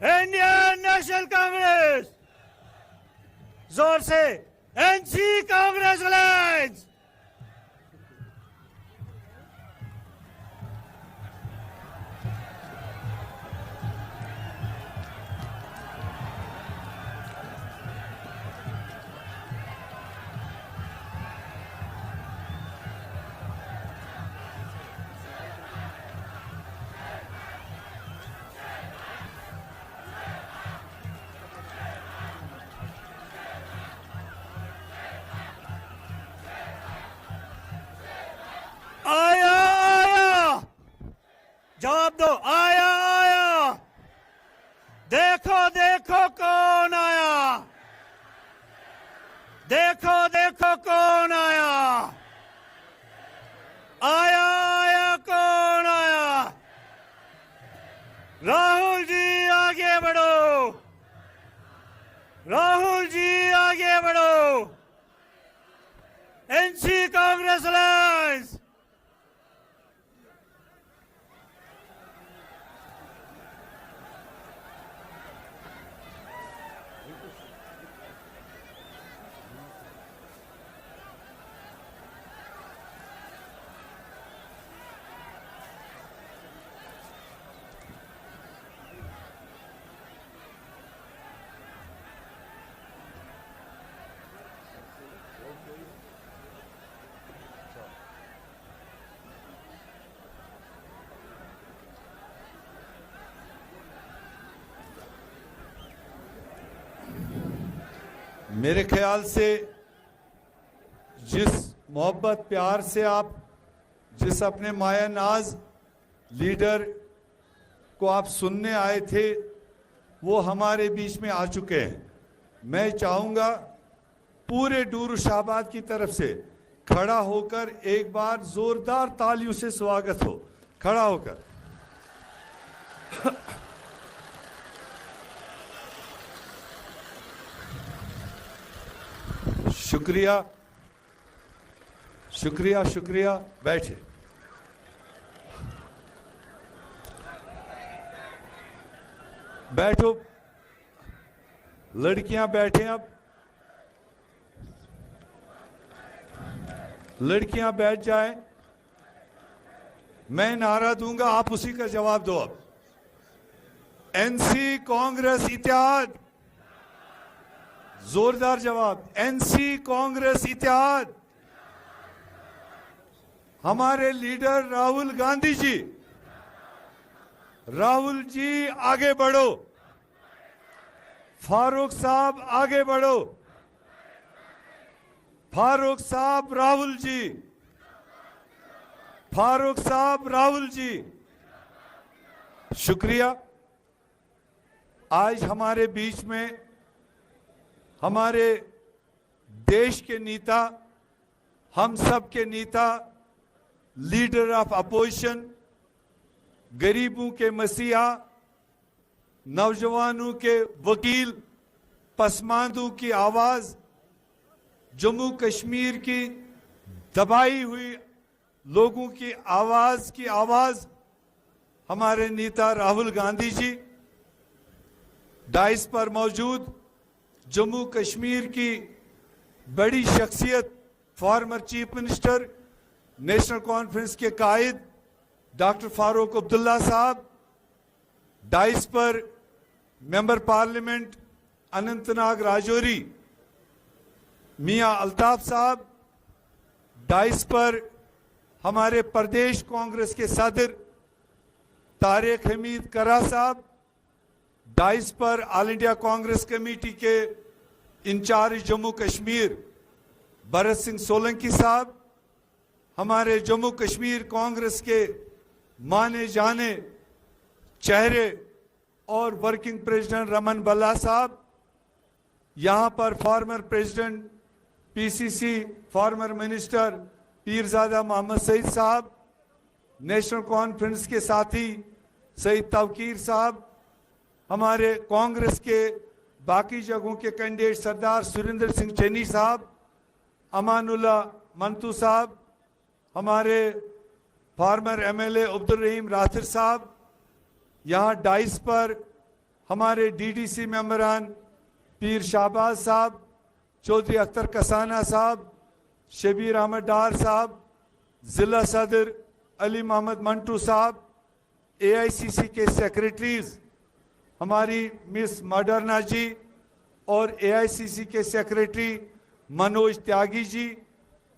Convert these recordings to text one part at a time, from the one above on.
Indian national Congress, जोर से NC Congress alliance. आया आया, जवाब दो। आया आया, देखो देखो कौन आया, देखो देखो कौन आया, आया आया कौन आया। राहुल जी आगे बढ़ो, राहुल जी आगे बढ़ो। NC Congress alliance. मेरे ख्याल से जिस मोहब्बत प्यार से आप जिस अपने माया नाज लीडर को आप सुनने आए थे वो हमारे बीच में आ चुके हैं। मैं चाहूंगा पूरे डूरू शाहबाद की तरफ से खड़ा होकर एक बार जोरदार तालियों से स्वागत हो। खड़ा होकर शुक्रिया शुक्रिया शुक्रिया। बैठे। बैठो, लड़कियां बैठे। अब लड़कियां बैठ जाएं। मैं नारा दूंगा, आप उसी का जवाब दो। अब एनसी कांग्रेस इत्तेहाद। जोरदार जवाब। एनसी कांग्रेस इत्तेहाद। हमारे लीडर राहुल गांधी जी, राहुल जी आगे बढ़ो। फारूक साहब आगे बढ़ो। फारूक साहब राहुल जी, फारूक साहब राहुल जी। शुक्रिया। आज हमारे बीच में हमारे देश के नेता, हम सब के नेता, लीडर ऑफ अपोजिशन, गरीबों के मसीहा, नौजवानों के वकील, पसमानदों की आवाज, जम्मू कश्मीर की दबाई हुई लोगों की आवाज हमारे नेता राहुल गांधी जी। डाइस पर मौजूद जम्मू कश्मीर की बड़ी शख्सियत, former chief minister, national conference के कायद डॉक्टर फारूक अब्दुल्ला साहब। डाइस पर मेंबर पार्लियामेंट अनंतनाग राजौरी मियां अल्ताफ साहब। डाइस पर हमारे प्रदेश कांग्रेस के सदर तारिक हमीद करा साहब। डाइस पर ऑल इंडिया कांग्रेस कमेटी के इंचार्ज जम्मू कश्मीर भरत सिंह सोलंकी साहब। हमारे जम्मू कश्मीर कांग्रेस के माने जाने चेहरे और वर्किंग प्रेसिडेंट रमन बल्ला साहब। यहां पर former president PCC, former minister Pirzada Mohammad Saeed साहब। नेशनल कॉन्फ्रेंस के साथी सईद तवकीर साहब। हमारे कांग्रेस के बाकी जगहों के कैंडिडेट सरदार सुरेंद्र सिंह चन्नी साहब, अमानुल्लाह मंतू साहब, हमारे फॉर्मर एमएलए अब्दुल रहीम राथिर साहब। यहाँ डाइस पर हमारे डीडीसी मेंबरान पीर शाहबाज साहब, चौधरी अख्तर कसाना साहब, शबीर अहमद डार साहब, जिला सदर अली मोहम्मद मंटू साहब, एआईसीसी के सेक्रेटरीज हमारी मिस मॉडर्ना जी और एआईसीसी के सेक्रेटरी मनोज त्यागी जी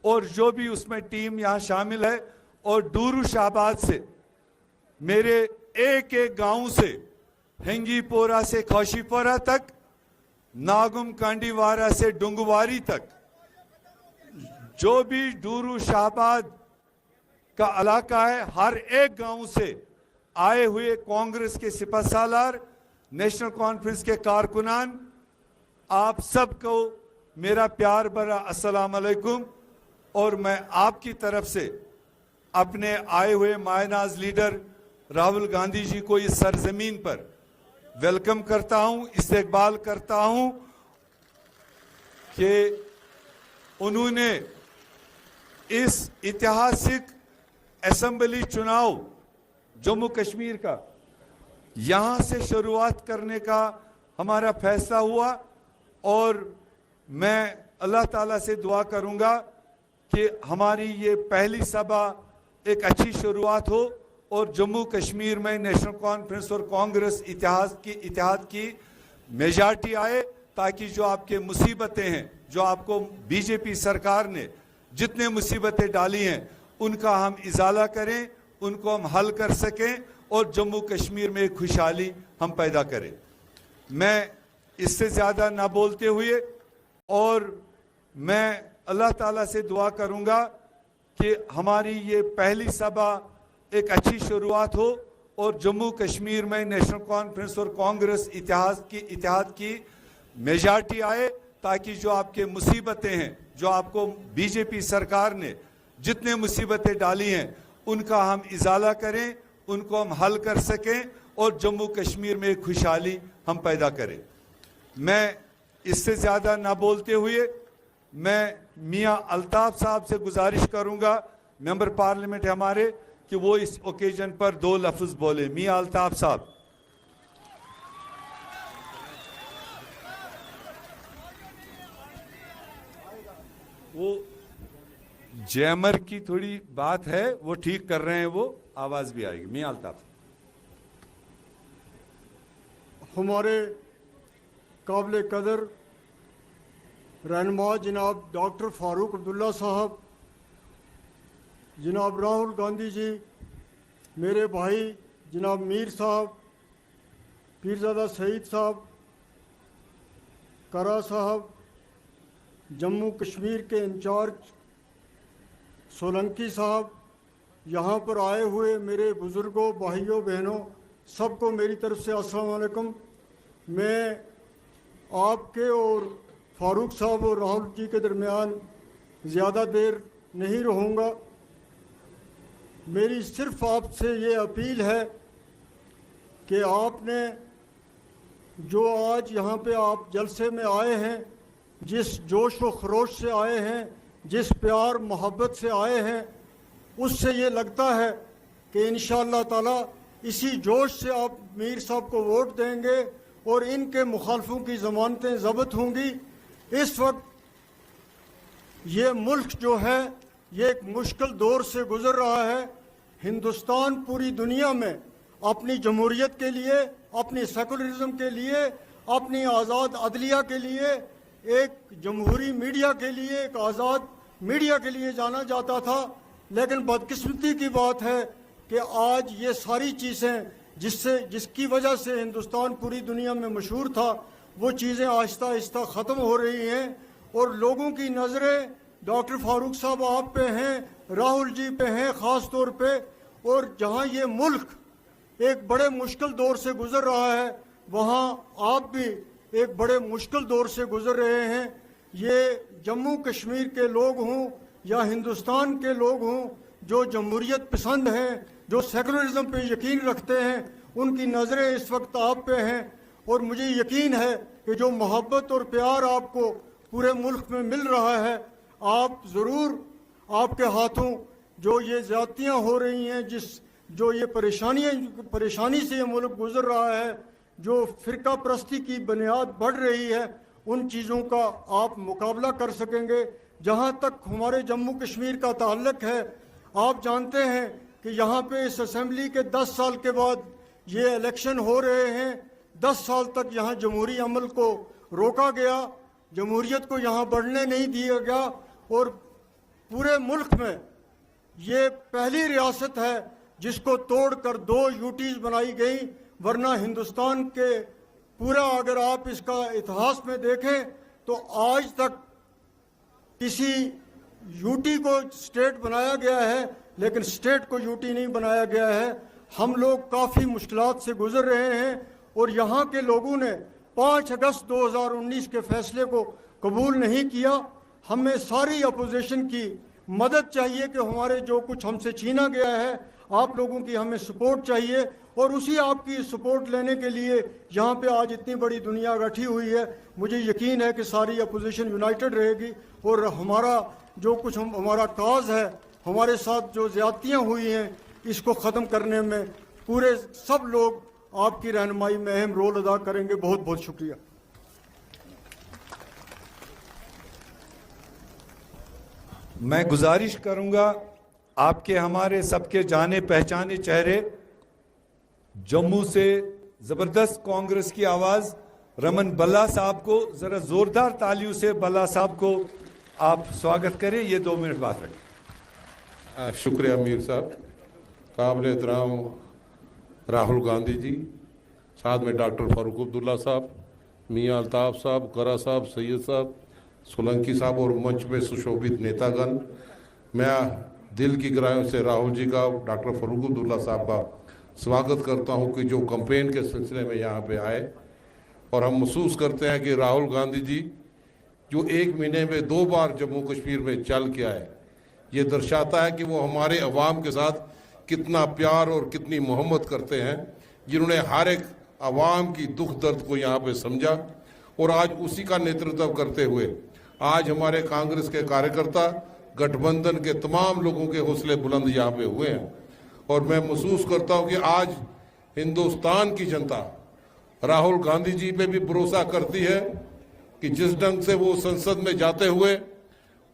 और जो भी उसमें टीम यहाँ शामिल है, और डूरू शाहबाद से मेरे एक एक गांव से हिंगीपोरा से खौशीपोरा तक, नागुम कांडीवारा से डुंगवारी तक, जो भी डूरू शाहबाद का इलाका है, हर एक गांव से आए हुए कांग्रेस के सिपहसालार, नेशनल कॉन्फ्रेंस के कारकुनान, आप सबको मेरा प्यार भरा अस्सलाम अलैकुम। और मैं आपकी तरफ से अपने आए हुए मायनाज लीडर राहुल गांधी जी को इस सरजमीन पर वेलकम करता हूं, इस्तकबाल करता हूं कि उन्होंने इस ऐतिहासिक असेंबली चुनाव जम्मू कश्मीर का यहां से शुरुआत करने का हमारा फैसला हुआ। और मैं अल्लाह ताला से दुआ करूंगा कि हमारी ये पहली सभा एक अच्छी शुरुआत हो और जम्मू कश्मीर में नेशनल कॉन्फ्रेंस और कांग्रेस इत्तेहाद की मेजॉरिटी आए, ताकि जो आपके मुसीबतें हैं, जो आपको बीजेपी सरकार ने जितने मुसीबतें डाली हैं, उनका हम इजाला करें, उनको हम हल कर सकें और जम्मू कश्मीर में एक खुशहाली हम पैदा करें। मैं इससे ज़्यादा ना बोलते हुए, और मैं अल्लाह ताला से दुआ करूंगा कि हमारी ये पहली सभा एक अच्छी शुरुआत हो और जम्मू कश्मीर में नेशनल कॉन्फ्रेंस और कांग्रेस इत्तेहाद की मेजॉरिटी आए, ताकि जो आपके मुसीबतें हैं, जो आपको बीजेपी सरकार ने जितने मुसीबतें डाली हैं, उनका हम इजाला करें, उनको हम हल कर सकें और जम्मू कश्मीर में एक खुशहाली हम पैदा करें। मैं इससे ज़्यादा ना बोलते हुए, मैं मियां अल्ताफ साहब से गुजारिश करूंगा, मेंबर पार्लियामेंट हमारे, कि वो इस ओकेजन पर 2 लफ्ज बोले। मियां अल्ताफ साहब। वो जैमर की थोड़ी बात है, वो ठीक कर रहे हैं, वो आवाज भी आएगी। मियां अल्ताफ। हमारे काबिल कदर रहनुमा जनाब डॉक्टर फारूक अब्दुल्ला साहब, जनाब राहुल गांधी जी, मेरे भाई जनाब मीर साहब, पीरजादा सईद साहब, करा साहब, जम्मू कश्मीर के इंचार्ज सोलंकी साहब, यहाँ पर आए हुए मेरे बुज़ुर्गों, भाइयों, बहनों, सबको मेरी तरफ से अस्सलाम वालेकुम। मैं आपके और फारूक साहब और राहुल जी के दरमियान ज़्यादा देर नहीं रहूँगा। मेरी सिर्फ आपसे ये अपील है कि आपने जो आज यहाँ पे आप जलसे में आए हैं, जिस जोश व खरोश से आए हैं, जिस प्यार मोहब्बत से आए हैं, उससे ये लगता है कि इंशाअल्लाह ताला इसी जोश से आप मीर साहब को वोट देंगे और इनके मुखालफों की ज़मानतें ज़ब्त होंगी। इस वक्त ये मुल्क जो है ये एक मुश्किल दौर से गुज़र रहा है। हिंदुस्तान पूरी दुनिया में अपनी जमहूरियत के लिए, अपनी सेकुलरिज्म के लिए, अपनी आज़ाद अदलिया के लिए, एक जमहूरी मीडिया के लिए, एक आज़ाद मीडिया के लिए जाना जाता था। लेकिन बदकिस्मती की बात है कि आज ये सारी चीज़ें जिसकी वजह से हिंदुस्तान पूरी दुनिया में मशहूर था, वो चीज़ें आहिस्ता आहिस्ता ख़त्म हो रही हैं और लोगों की नज़रें डॉक्टर फारूक साहब आप पे हैं, राहुल जी पे हैं ख़ास तौर पे। और जहाँ ये मुल्क एक बड़े मुश्किल दौर से गुज़र रहा है, वहाँ आप भी एक बड़े मुश्किल दौर से गुज़र रहे हैं। ये जम्मू कश्मीर के लोग हों या हिंदुस्तान के लोग हों, जो जमहूरियत पसंद हैं, जो सेकुलरिज्म पे यकीन रखते हैं, उनकी नज़रें इस वक्त आप पे हैं। और मुझे यकीन है कि जो मोहब्बत और प्यार आपको पूरे मुल्क में मिल रहा है, आप ज़रूर, आपके हाथों जो ये ज़्यादतियाँ हो रही हैं, जो ये परेशानी से ये मुल्क गुज़र रहा है, जो फ़िरका परस्ती की बुनियाद बढ़ रही है, उन चीज़ों का आप मुकाबला कर सकेंगे। जहाँ तक हमारे जम्मू कश्मीर का ताल्लुक़ है, आप जानते हैं कि यहाँ पे इस असेंबली के 10 साल के बाद ये इलेक्शन हो रहे हैं। 10 साल तक यहाँ जमहूरी अमल को रोका गया, जमहूरियत को यहाँ बढ़ने नहीं दिया गया, और पूरे मुल्क में ये पहली रियासत है जिसको तोड़कर 2 यूटीज़ बनाई गई। वरना हिंदुस्तान के पूरा अगर आप इसका इतिहास में देखें तो आज तक किसी यूटी को स्टेट बनाया गया है, लेकिन स्टेट को यूटी नहीं बनाया गया है। हम लोग काफ़ी मुश्किलात से गुजर रहे हैं, और यहाँ के लोगों ने 5 अगस्त 2019 के फैसले को कबूल नहीं किया। हमें सारी अपोजिशन की मदद चाहिए कि हमारे जो कुछ हमसे छीना गया है, आप लोगों की हमें सपोर्ट चाहिए, और उसी आपकी सपोर्ट लेने के लिए यहाँ पे आज इतनी बड़ी दुनिया इकट्ठी हुई है। मुझे यकीन है कि सारी अपोजिशन यूनाइटेड रहेगी, और हमारा जो कुछ हमारा काज है, हमारे साथ जो ज़्यादतियाँ हुई हैं, इसको ख़त्म करने में पूरे सब लोग आपकी रहनुमाई में अहम रोल अदा करेंगे। बहुत बहुत शुक्रिया। मैं गुजारिश करूंगा आपके हमारे सबके जाने पहचाने चेहरे जम्मू से जबरदस्त कांग्रेस की आवाज रमन बल्ला साहब को जरा जोरदार तालियों से बल्ला साहब को आप स्वागत करें। ये 2 मिनट बात रखें। शुक्रिया मीर साहब। काबिल एहतराम राहुल गांधी जी, साथ में डॉक्टर फारूक अब्दुल्ला साहब, मियां अल्ताफ साहब, करा साहब, सैयद साहब, सोलंकी साहब और मंच में सुशोभित नेतागण, मैं दिल की गहराइयों से राहुल जी का, डॉक्टर फारूक अब्दुल्ला साहब का स्वागत करता हूं कि जो कैंपेन के सिलसिले में यहाँ पे आए। और हम महसूस करते हैं कि राहुल गांधी जी जो 1 महीने में 2 बार जम्मू कश्मीर में चल के आए, ये दर्शाता है कि वो हमारे अवाम के साथ कितना प्यार और कितनी मोहब्बत करते हैं, जिन्होंने हर एक अवाम की दुख दर्द को यहाँ पे समझा, और आज उसी का नेतृत्व करते हुए आज हमारे कांग्रेस के कार्यकर्ता, गठबंधन के तमाम लोगों के हौसले बुलंद यहाँ पे हुए हैं। और मैं महसूस करता हूँ कि आज हिंदुस्तान की जनता राहुल गांधी जी पे भी भरोसा करती है कि जिस ढंग से वो संसद में जाते हुए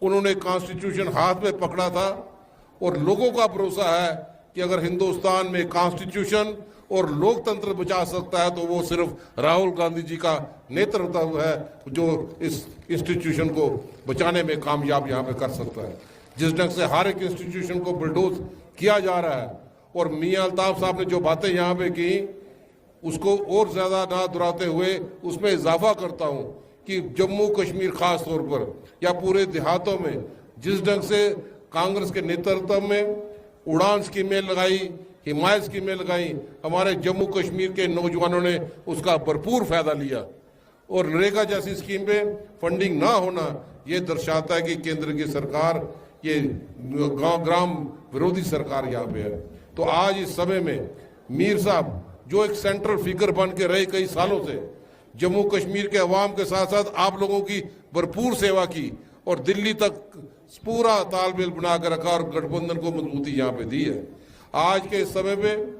उन्होंने कॉन्स्टिट्यूशन हाथ में पकड़ा था, और लोगों का भरोसा है कि अगर हिंदुस्तान में कॉन्स्टिट्यूशन और लोकतंत्र बचा सकता है तो वो सिर्फ राहुल गांधी जी का नेतृत्व है जो इस इंस्टीट्यूशन को बचाने में कामयाब यहाँ पे कर सकता है। जिस ढंग से हर एक इंस्टीट्यूशन को बुलडोज किया जा रहा है, और मियां अल्ताफ साहब ने जो बातें यहाँ पे की उसको और ज्यादा ना दोहराते हुए उसमें इजाफा करता हूँ कि जम्मू कश्मीर खास तौर पर या पूरे देहातों में जिस ढंग से कांग्रेस के नेतृत्व में उड़ान स्कीमें लगाई, हिमायत स्कीमें लगाई, हमारे जम्मू कश्मीर के नौजवानों ने उसका भरपूर फायदा लिया, और नरेगा जैसी स्कीम पे फंडिंग ना होना ये दर्शाता है कि केंद्र की सरकार ये ग्राम विरोधी सरकार यहाँ पे है। तो आज इस समय में मीर साहब जो एक सेंट्रल फिगर बन के रहे कई सालों से, जम्मू कश्मीर के अवाम के साथ साथ आप लोगों की भरपूर सेवा की, और दिल्ली तक पूरा तालमेल बना कर रखा, और गठबंधन को मजबूती यहाँ पे दी है। आज के समय में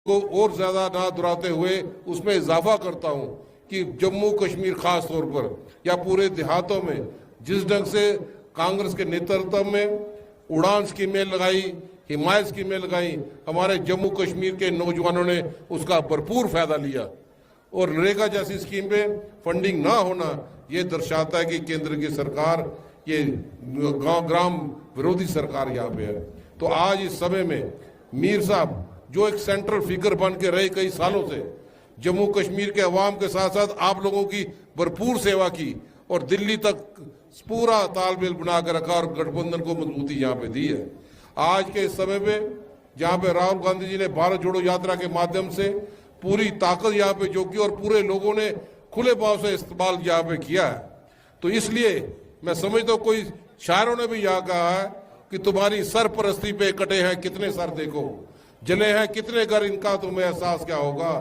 को और ज्यादा ना दोहराते हुए उसमें इजाफा करता हूं कि जम्मू कश्मीर खास तौर पर या पूरे देहातों में जिस ढंग से कांग्रेस के नेतृत्व में उड़ान स्कीमें लगाई, हिमायत स्कीमें लगाई, हमारे जम्मू कश्मीर के नौजवानों ने उसका भरपूर फायदा लिया। और नरेगा जैसी स्कीम पे फंडिंग ना होना ये दर्शाता है कि केंद्र की सरकार ये गांव ग्राम विरोधी सरकार यहाँ पे है। तो आज इस समय में मीर साहब जो एक सेंट्रल फिगर बन के रहे कई सालों से, जम्मू कश्मीर के अवाम के साथ साथ आप लोगों की भरपूर सेवा की और दिल्ली तक पूरा तालमेल बना कर रखा और गठबंधन को मजबूती यहाँ पे दी है। आज के इस समय पे जहाँ पे राहुल गांधी जी ने भारत जोड़ो यात्रा के माध्यम से पूरी ताकत यहाँ पे जो की और पूरे लोगों ने खुले पांव से इस्तेमाल यहाँ पे किया है, तो इसलिए मैं समझता हूँ कोई शायरों ने भी यहाँ कहा है कि तुम्हारी सरपरस्ती पे कटे हैं कितने सर देखो, जले हैं कितने घर इनका तुम्हें एहसास क्या होगा,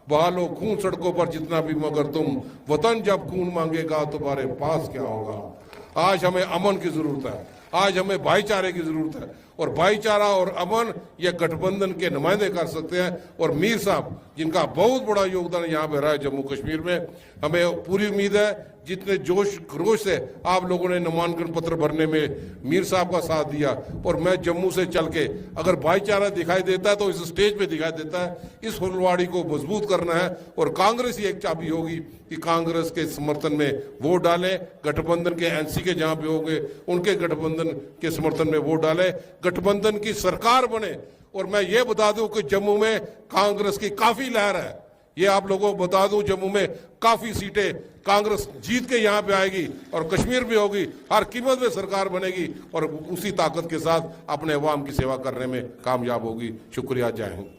बहा लो खून सड़कों पर जितना भी मगर तुम वतन जब खून मांगेगा तुम्हारे पास क्या होगा। आज हमें अमन की जरूरत है, आज हमें भाईचारे की जरूरत है और भाईचारा और अमन ये गठबंधन के नुमाइंदे कर सकते हैं। और मीर साहब जिनका बहुत बड़ा योगदान यहाँ पे रहा है जम्मू कश्मीर में, हमें पूरी उम्मीद है जितने जोश खरोश से आप लोगों ने नामांकन पत्र भरने में मीर साहब का साथ दिया, और मैं जम्मू से चल के अगर भाईचारा दिखाई देता है तो इस स्टेज पे दिखाई देता है। इस फुलवाड़ी को मजबूत करना है और कांग्रेस ही एक चाबी होगी कि कांग्रेस के समर्थन में वोट डालें, गठबंधन के एनसी के जहां पे होंगे उनके गठबंधन के समर्थन में वोट डालें, गठबंधन की सरकार बने। और मैं ये बता दूं कि जम्मू में कांग्रेस की काफी लहर है, ये आप लोगों को बता दूं, जम्मू में काफी सीटें कांग्रेस जीत के यहाँ पे आएगी और कश्मीर भी होगी, हर कीमत में सरकार बनेगी और उसी ताकत के साथ अपने अवाम की सेवा करने में कामयाब होगी। शुक्रिया, जय हिंद।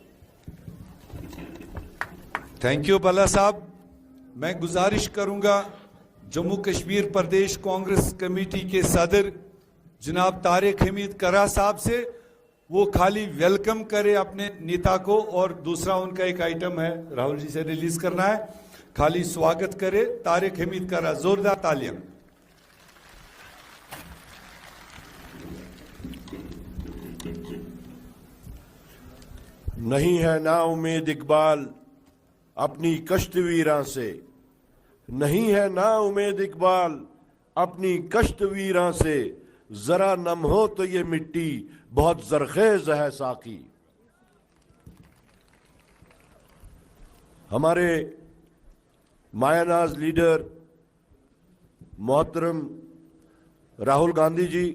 थैंक यू बल्ला साहब। मैं गुजारिश करूंगा जम्मू कश्मीर प्रदेश कांग्रेस कमेटी के सदर जनाब तारिक हमीद करा साहब से, वो खाली वेलकम करे अपने नेता को और दूसरा उनका एक आइटम है राहुल जी से रिलीज करना है, खाली स्वागत करे तारिक हमीद करा। जोरदार तालियां। नहीं है ना उम्मीद इकबाल अपनी कश्त वीरां से, नहीं है ना उम्मीद इकबाल अपनी कश्त वीरां से, जरा नम हो तो ये मिट्टी बहुत जरखेज है साकी। हमारे मायानाज लीडर मोहतरम राहुल गांधी जी,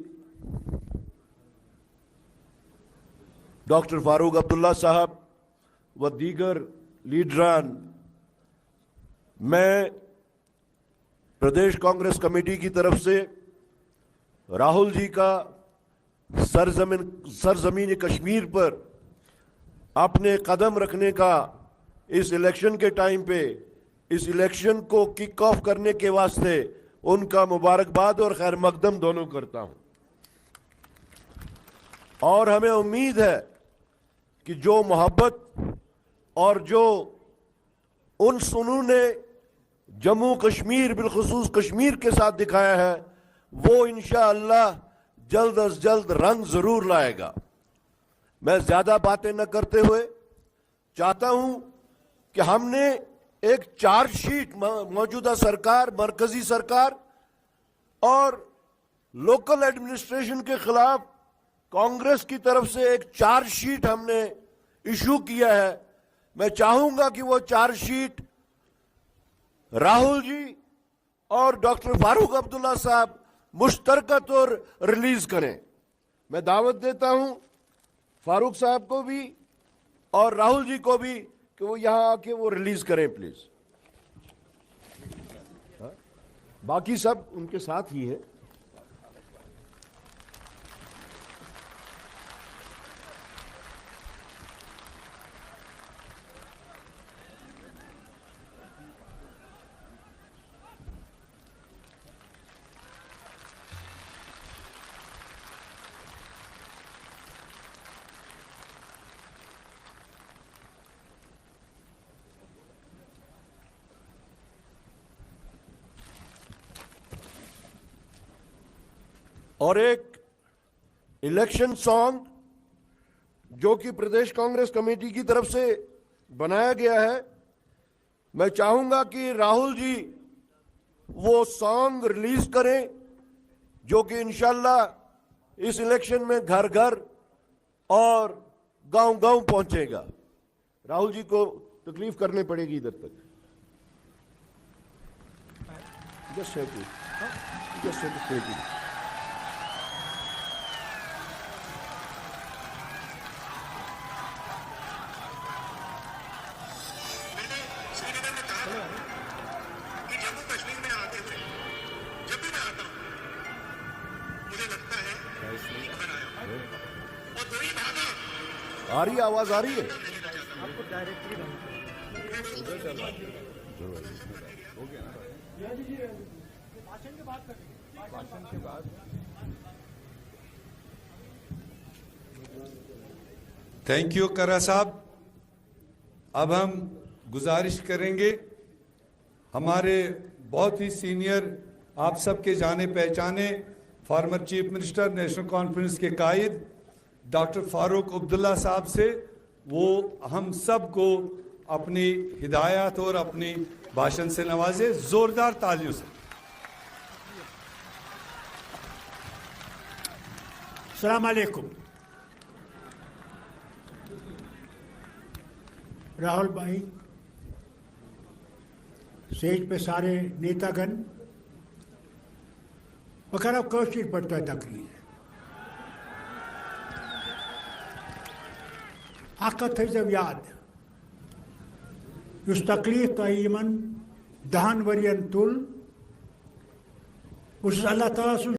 डॉक्टर फारूक अब्दुल्ला साहब व दीगर लीडरान, मैं प्रदेश कांग्रेस कमेटी की तरफ से राहुल जी का सरजमीन कश्मीर पर अपने कदम रखने का इस इलेक्शन के टाइम पे, इस इलेक्शन को किक ऑफ करने के वास्ते उनका मुबारकबाद और खैर मकदम दोनों करता हूं। और हमें उम्मीद है कि जो मोहब्बत और जो उन्होंने जम्मू कश्मीर बिलखुसूस कश्मीर के साथ दिखाया है, वो इंशाअल्लाह जल्द अज जल्द रंग जरूर लाएगा। मैं ज्यादा बातें न करते हुए चाहता हूं कि हमने एक चार्जशीट मौजूदा सरकार, मरकजी सरकार और लोकल एडमिनिस्ट्रेशन के खिलाफ कांग्रेस की तरफ से एक चार्जशीट हमने इशू किया है। मैं चाहूंगा कि वो चार्जशीट राहुल जी और डॉक्टर फारूक अब्दुल्ला साहब मुश्तरका तौर रिलीज करें। मैं दावत देता हूं फारूक साहब को भी और राहुल जी को भी कि वो यहां आके वो रिलीज करें प्लीज। बाकी सब उनके साथ ही है। और एक इलेक्शन सॉन्ग जो कि प्रदेश कांग्रेस कमेटी की तरफ से बनाया गया है। मैं चाहूंगा कि राहुल जी वो सॉन्ग रिलीज करें जो कि इंशाल्लाह इस इलेक्शन में घर घर और गांव गांव पहुंचेगा। राहुल जी को तकलीफ करनी पड़ेगी इधर तक। जस्ट श्रीनगर में कहा था कि जम्मू कश्मीर में आते हुए जब भी मैं आता हूं मुझे लगता है घर आया और दो ही भागा आ रही है, आवाज आ रही है। थैंक यू करा साहब। अब हम गुजारिश करेंगे हमारे बहुत ही सीनियर, आप सबके जाने पहचाने former chief minister, national conference के कायद डॉक्टर फारूक अब्दुल्ला साहब से, वो हम सब को अपनी हिदायत और अपनी भाषण से नवाजे। जोरदार तालियों से। अस्सलाम वालेकुम। राहुल भाई, स्टेज पे सारे नेतागण, वगैरह कोशिश पड़ता है तकरीर आकत है जब याद उस तकलीफ तयमन दहन वरियन तुल उस अल्लाह ताला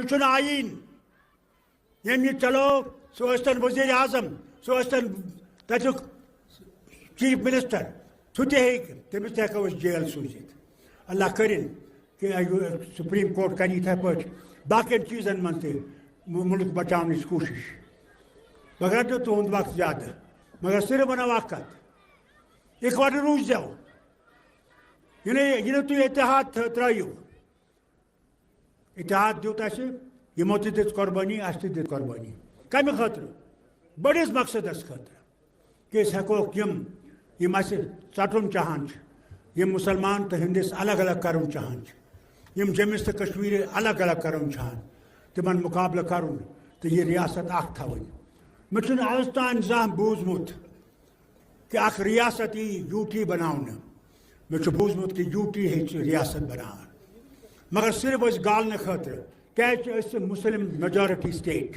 चुन आइन ये चलो सह वजीर आजम सह तुक चीफ मिनिस्टर सह तमिस हेको जेल सूजित अल्लाह करिन कि सुप्रीम कोर्ट कर इथे पे बाकी चीज़न मन मुल्क बचाने की कोशिश मगर तो तुंद वक्त ज्यादा मगर सिर्फ वन कत इकवट रूज जाओ ये तुम इतिहाद त्रो इतिहाद दुत यमो दित कुर्बानी अस दित कुर्बानी कम खतर बड़िस मकसदस खतर कि हेको यम चटन चाहान यम मुसलमान तो हिंदिस अलग अलग कर चाहान यम जम्मिस तो कश्मीर अलग अलग कर चाहान तिमन मुकाबला कर तो यह रियासत अख थवन मे आज तान जह बूझमुत कि अख रियासत यी यूटी बनाने मे बूझमुत कि यूटी रियासत बनान मगर सिर्फ गालने खतर क्या मुस्लिम मेजॉरिटी स्टेट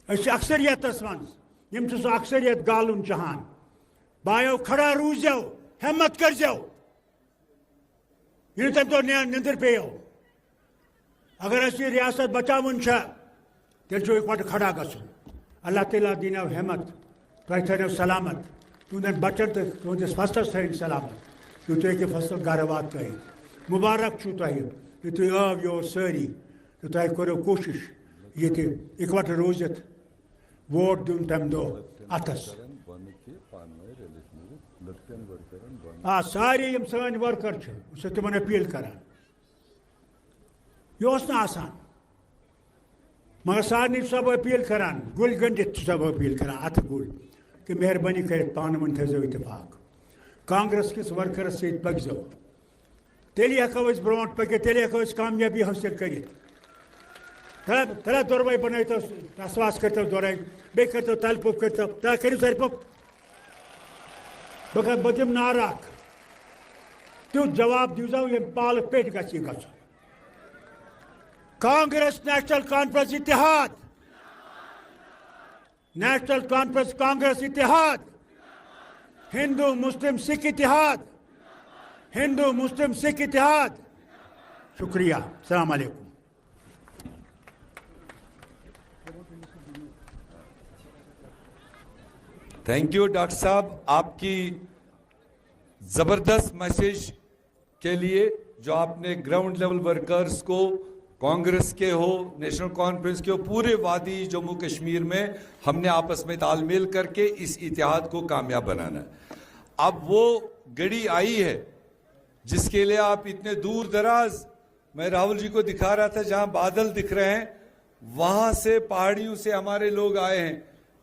अक्सरियत मन यम सह अक्सरियत गालन चाहान बायो खड़ा रूजो हिम्मत कर ये तम तो निंदर पे अगर अस रियासत बचावन तेल इकवट खड़ा गन अल्लाह ताला दीन हिम्मत तुम थो सलामत तुंदन बचन तो तुंदिस फसलस थन सलामत तुम हेको फसल घर वात मुबारक तुम कि तुम आव योर सारी तो तुम करो कोशिश ये इकवट रोजित वोट दिन तम दो अथस सारे यम सन वर्कर तिमन अपील करान यह आसान मगर सारे सब अपील करान गुल गंडित सब अपील करान अथ गुल कि मेहरबानी कर पान वन थो इतफाक कांग्रेस किस वर्करस सत पकजो तेल हेको ब्रो पकित तेल हेको कामयाबी हासिल कर तला दोरवाई बन रसवास करतो दोराई बे करतो तलपुप करतो ता करू सरपुप बह दिम नारा तुथ जवाब दीजो ये पाल पेट गि ग कांग्रेस नेशनल कॉन्फ्रेंस इतिहाद नेशनल कॉन्फ्रेंस कांग्रेस इतिहाद हिंदू मुस्लिम सिख इतिहाद हिंदू मुस्लिम सिख इतिहाद शुक्रिया अस्सलाम वालेकुम थैंक यू डॉक्टर साहब आपकी जबरदस्त मैसेज के लिए जो आपने ग्राउंड लेवल वर्कर्स को कांग्रेस के हो नेशनल कॉन्फ्रेंस के हो पूरे वादी जम्मू कश्मीर में हमने आपस में तालमेल करके इस इतिहाद को कामयाब बनाना है। अब वो घड़ी आई है जिसके लिए आप इतने दूर दराज, मैं राहुल जी को दिखा रहा था जहां बादल दिख रहे हैं वहां से पहाड़ियों से हमारे लोग आए हैं,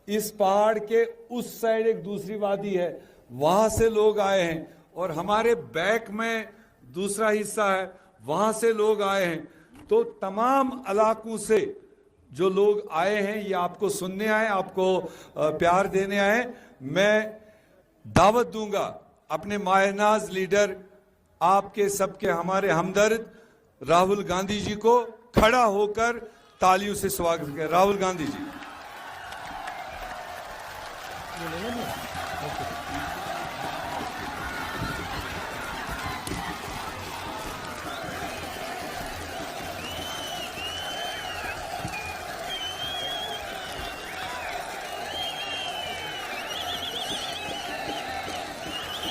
इस पहाड़ के उस साइड एक दूसरी वादी है वहां से लोग आए हैं, और हमारे बैक में दूसरा हिस्सा है वहां से लोग आए हैं। तो तमाम इलाकों से जो लोग आए हैं ये आपको सुनने आए, आपको प्यार देने आए। मैं दावत दूंगा अपने मायनाज लीडर आपके सबके हमारे हमदर्द राहुल गांधी जी को खड़ा होकर तालियों से स्वागत करें। राहुल गांधी जी।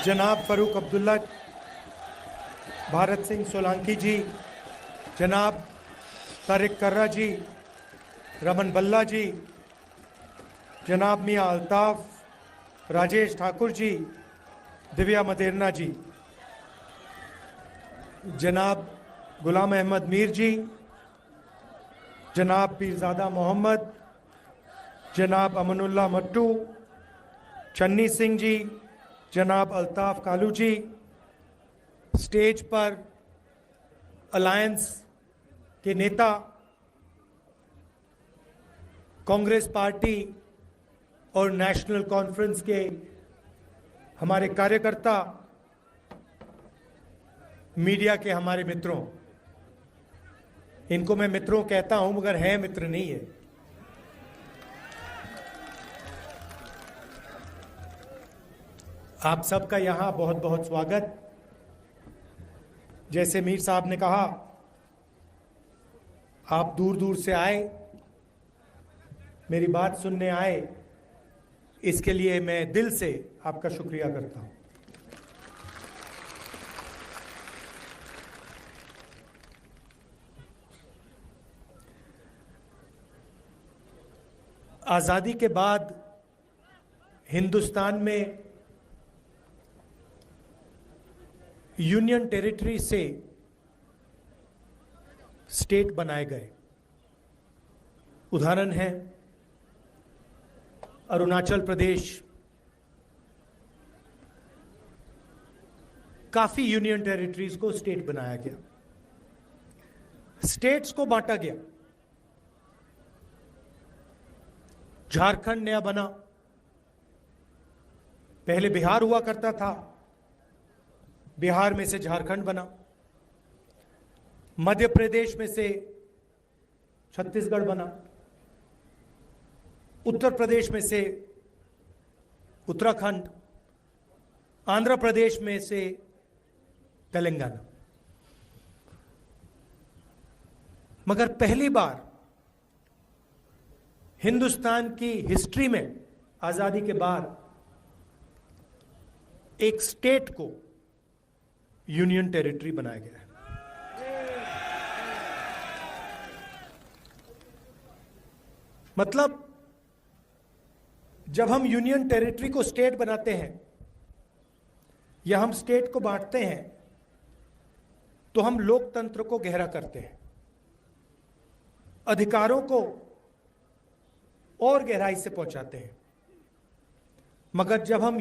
जनाब फ़रूक अब्दुल्ला, भारत सिंह सोलंकी जी, जनाब तारिक कर्रा जी, रमन बल्ला जी, जनाब मियाँ अल्ताफ़, राजेश ठाकुर जी, दिव्या मदेरना जी, जनाब गुलाम अहमद मीर जी, जनाब पीरज़ादा मोहम्मद, जनाब अमनुल्लाह मट्टू, चन्नी सिंह जी, जनाब अल्ताफ़ कालू जी, स्टेज पर अलायंस के नेता, कांग्रेस पार्टी और नेशनल कॉन्फ्रेंस के हमारे कार्यकर्ता, मीडिया के हमारे मित्रों, इनको मैं मित्रों कहता हूं मगर हैं मित्र नहीं है। आप सबका यहाँ बहुत बहुत स्वागत। जैसे मीर साहब ने कहा आप दूर दूर से आए, मेरी बात सुनने आए, इसके लिए मैं दिल से आपका शुक्रिया करता हूं। आजादी के बाद हिंदुस्तान में यूनियन टेरिटरी से स्टेट बनाए गए। उदाहरण है अरुणाचल प्रदेश, काफी यूनियन टेरिटरीज को स्टेट बनाया गया, स्टेट्स को बांटा गया। झारखंड नया बना, पहले बिहार हुआ करता था, बिहार में से झारखंड बना, मध्य प्रदेश में से छत्तीसगढ़ बना, उत्तर प्रदेश में से उत्तराखंड, आंध्र प्रदेश में से तेलंगाना। मगर पहली बार हिंदुस्तान की हिस्ट्री में आजादी के बाद एक स्टेट को यूनियन टेरिटरी बनाया गया है। मतलब जब हम यूनियन टेरिटरी को स्टेट बनाते हैं या हम स्टेट को बांटते हैं तो हम लोकतंत्र को गहरा करते हैं, अधिकारों को और गहराई से पहुंचाते हैं। मगर जब हम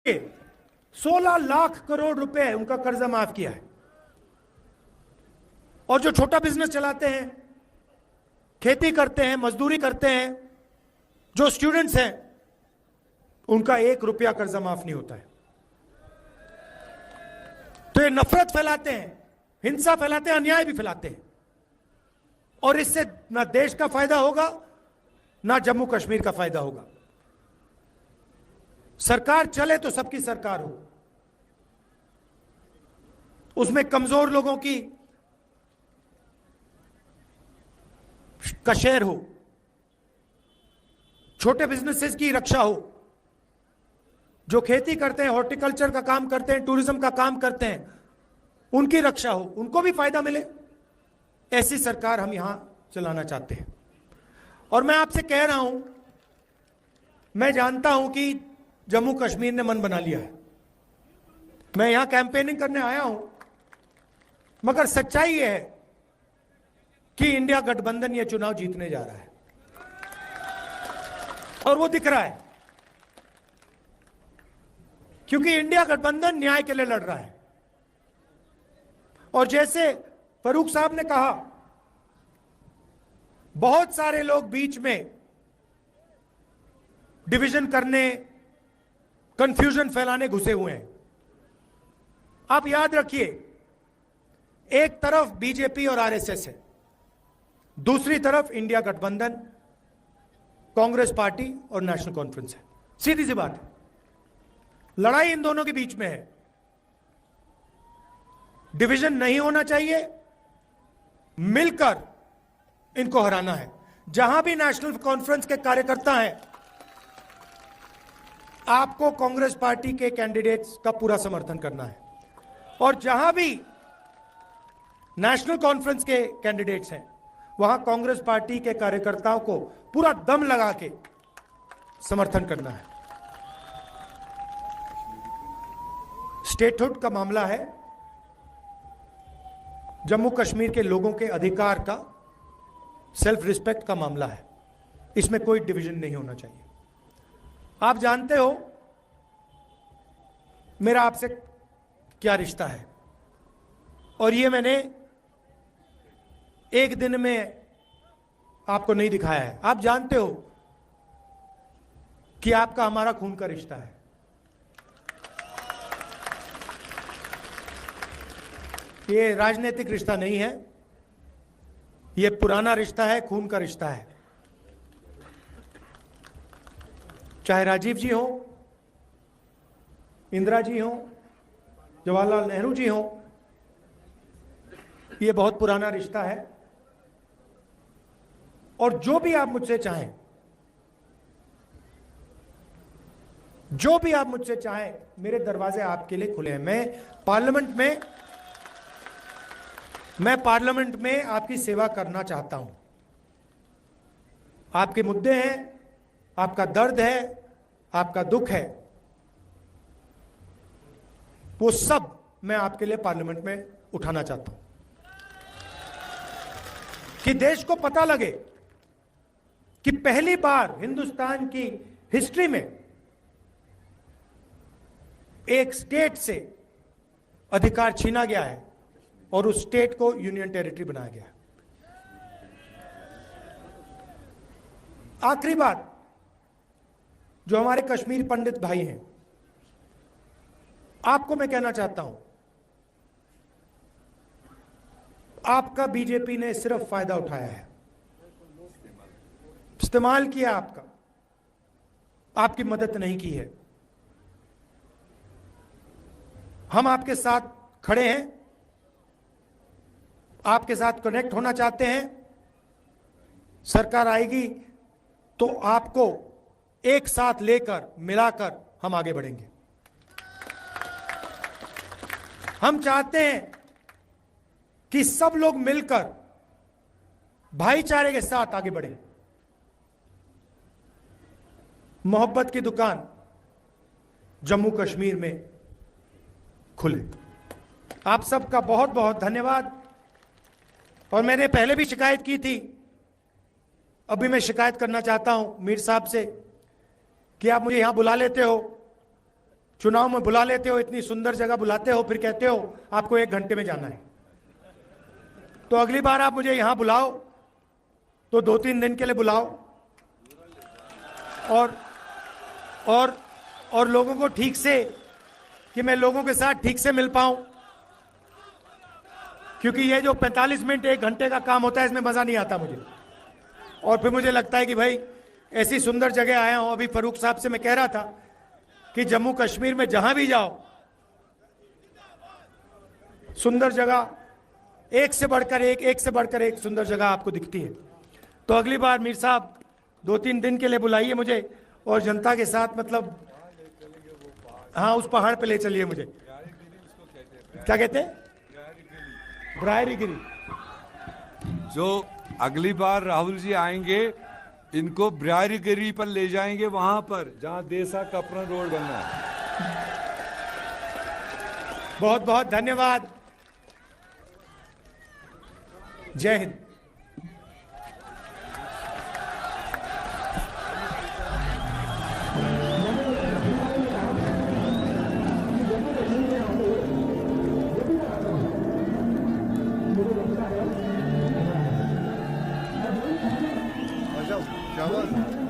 16 लाख करोड़ रुपए उनका कर्जा माफ किया है। और जो छोटा बिजनेस चलाते हैं, खेती करते हैं, मजदूरी करते हैं, जो स्टूडेंट्स हैं, उनका 1 रुपया कर्जा माफ नहीं होता है। तो ये नफरत फैलाते हैं, हिंसा फैलाते हैं, अन्याय भी फैलाते हैं, और इससे ना देश का फायदा होगा ना जम्मू कश्मीर का फायदा होगा। सरकार चले तो सबकी सरकार हो, उसमें कमजोर लोगों की का शेयर हो, छोटे बिजनेसेस की रक्षा हो, जो खेती करते हैं, हॉर्टिकल्चर का काम करते हैं, टूरिज्म का काम करते हैं, उनकी रक्षा हो, उनको भी फायदा मिले। ऐसी सरकार हम यहां चलाना चाहते हैं। और मैं आपसे कह रहा हूं, मैं जानता हूं कि जम्मू कश्मीर ने मन बना लिया है। मैं यहां कैंपेनिंग करने आया हूं, मगर सच्चाई यह है कि इंडिया गठबंधन यह चुनाव जीतने जा रहा है, और वो दिख रहा है, क्योंकि इंडिया गठबंधन न्याय के लिए लड़ रहा है। और जैसे फरूक साहब ने कहा, बहुत सारे लोग बीच में डिवीजन करने, कंफ्यूजन फैलाने घुसे हुए हैं। आप याद रखिए, एक तरफ बीजेपी और आरएसएस है, दूसरी तरफ इंडिया गठबंधन, कांग्रेस पार्टी और नेशनल कॉन्फ्रेंस है। सीधी सी बात है, लड़ाई इन दोनों के बीच में है। डिवीजन नहीं होना चाहिए, मिलकर इनको हराना है। जहां भी नेशनल कॉन्फ्रेंस के कार्यकर्ता हैं, आपको कांग्रेस पार्टी के कैंडिडेट्स का पूरा समर्थन करना है, और जहां भी नेशनल कॉन्फ्रेंस के कैंडिडेट्स हैं, वहां कांग्रेस पार्टी के कार्यकर्ताओं को पूरा दम लगा के समर्थन करना है। स्टेटहुड का मामला है, जम्मू कश्मीर के लोगों के अधिकार का, सेल्फ रिस्पेक्ट का मामला है। इसमें कोई डिवीजन नहीं होना चाहिए। आप जानते हो मेरा आपसे क्या रिश्ता है, और ये मैंने एक दिन में आपको नहीं दिखाया है। आप जानते हो कि आपका हमारा खून का रिश्ता है। ये राजनीतिक रिश्ता नहीं है, ये पुराना रिश्ता है, खून का रिश्ता है। चाहे राजीव जी हो, इंदिरा जी हो, जवाहरलाल नेहरू जी हो, ये बहुत पुराना रिश्ता है। और जो भी आप मुझसे चाहें, जो भी आप मुझसे चाहें, मेरे दरवाजे आपके लिए खुले हैं। मैं पार्लियामेंट में आपकी सेवा करना चाहता हूं। आपके मुद्दे हैं, आपका दर्द है, आपका दुख है, वो सब मैं आपके लिए पार्लियामेंट में उठाना चाहता हूं, कि देश को पता लगे कि पहली बार हिंदुस्तान की हिस्ट्री में एक स्टेट से अधिकार छीना गया है और उस स्टेट को यूनियन टेरिटरी बनाया गया है। आखिरी बात, जो हमारे कश्मीर पंडित भाई हैं, आपको मैं कहना चाहता हूं, आपका बीजेपी ने सिर्फ फायदा उठाया है, इस्तेमाल किया आपका, आपकी मदद नहीं की है। हम आपके साथ खड़े हैं, आपके साथ कनेक्ट होना चाहते हैं। सरकार आएगी तो आपको एक साथ लेकर, मिलाकर हम आगे बढ़ेंगे। हम चाहते हैं कि सब लोग मिलकर भाईचारे के साथ आगे बढ़ें। मोहब्बत की दुकान जम्मू कश्मीर में खुले। आप सबका बहुत बहुत धन्यवाद। और मैंने पहले भी शिकायत की थी, अभी मैं शिकायत करना चाहता हूं मीर साहब से, कि आप मुझे यहां बुला लेते हो चुनाव में बुला लेते हो, इतनी सुंदर जगह बुलाते हो, फिर कहते हो आपको 1 घंटे में जाना है। तो अगली बार आप मुझे यहां बुलाओ तो 2-3 दिन के लिए बुलाओ, और लोगों को ठीक से, कि मैं लोगों के साथ ठीक से मिल पाऊं, क्योंकि ये जो 45 मिनट 1 घंटे का काम होता है इसमें मजा नहीं आता मुझे। और फिर मुझे लगता है कि भाई ऐसी सुंदर जगह आया हूं। अभी फारूक साहब से मैं कह रहा था कि जम्मू कश्मीर में जहां भी जाओ सुंदर जगह, एक से बढ़कर एक सुंदर जगह आपको दिखती है। तो अगली बार मीर साहब 2-3 दिन के लिए बुलाइए मुझे, और जनता के साथ, मतलब हाँ, उस पहाड़ पे ले चलिए मुझे। क्या कहते हैं? ब्रायरी गिरी। जो अगली बार राहुल जी आएंगे इनको ब्रायरी गिरी पर ले जाएंगे, वहां पर जहां देसा कपरन रोड बनना है। बहुत बहुत धन्यवाद। जय हिंद। शाबाश।